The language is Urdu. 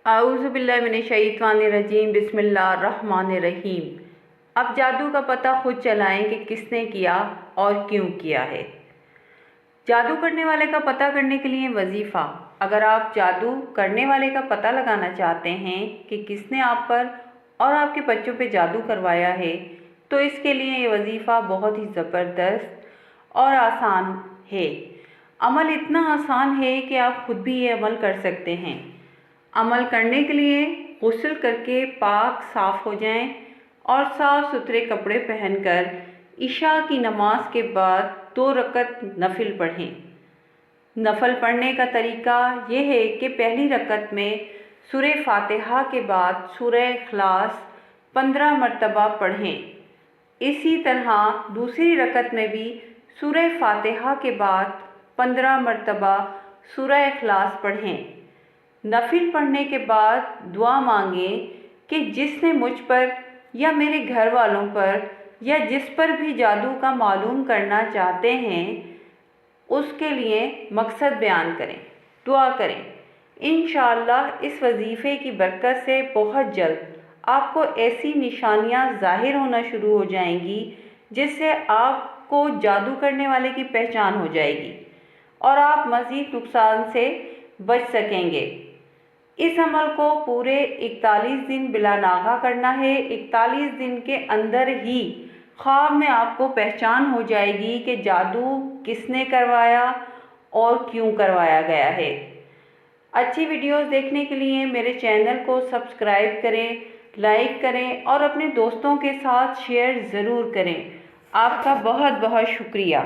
اعوذ باللہ من الشیطان الرجیم بسم اللہ الرحمن الرحیم۔ اب جادو کا پتہ خود چلائیں کہ کس نے کیا اور کیوں کیا ہے۔ جادو کرنے والے کا پتہ کرنے کے لیے وظیفہ۔ اگر آپ جادو کرنے والے کا پتہ لگانا چاہتے ہیں کہ کس نے آپ پر اور آپ کے بچوں پہ جادو کروایا ہے تو اس کے لیے یہ وظیفہ بہت ہی زبردست اور آسان ہے۔ عمل اتنا آسان ہے کہ آپ خود بھی یہ عمل کر سکتے ہیں۔ عمل کرنے کے لیے غسل کر کے پاک صاف ہو جائیں اور صاف ستھرے کپڑے پہن کر عشاء کی نماز کے بعد 2 رکعت نفل پڑھیں۔ نفل پڑھنے کا طریقہ یہ ہے کہ پہلی رکعت میں سورہ فاتحہ کے بعد سورہ اخلاص 15 مرتبہ پڑھیں۔ اسی طرح دوسری رکعت میں بھی سورہ فاتحہ کے بعد 15 مرتبہ سورہ اخلاص پڑھیں۔ نفل پڑھنے کے بعد دعا مانگیں کہ جس نے مجھ پر یا میرے گھر والوں پر یا جس پر بھی جادو کا معلوم کرنا چاہتے ہیں اس کے لیے مقصد بیان کریں، دعا کریں۔ انشاءاللہ اس وظیفے کی برکت سے بہت جلد آپ کو ایسی نشانیاں ظاہر ہونا شروع ہو جائیں گی جس سے آپ کو جادو کرنے والے کی پہچان ہو جائے گی اور آپ مزید نقصان سے بچ سکیں گے۔ اس عمل کو پورے 41 دن بلا ناغہ کرنا ہے۔ 41 دن کے اندر ہی خواب میں آپ کو پہچان ہو جائے گی کہ جادو کس نے کروایا اور کیوں کروایا گیا ہے۔ اچھی ویڈیوز دیکھنے کے لیے میرے چینل کو سبسکرائب کریں، لائک کریں اور اپنے دوستوں کے ساتھ شیئر ضرور کریں۔ آپ کا بہت بہت شکریہ۔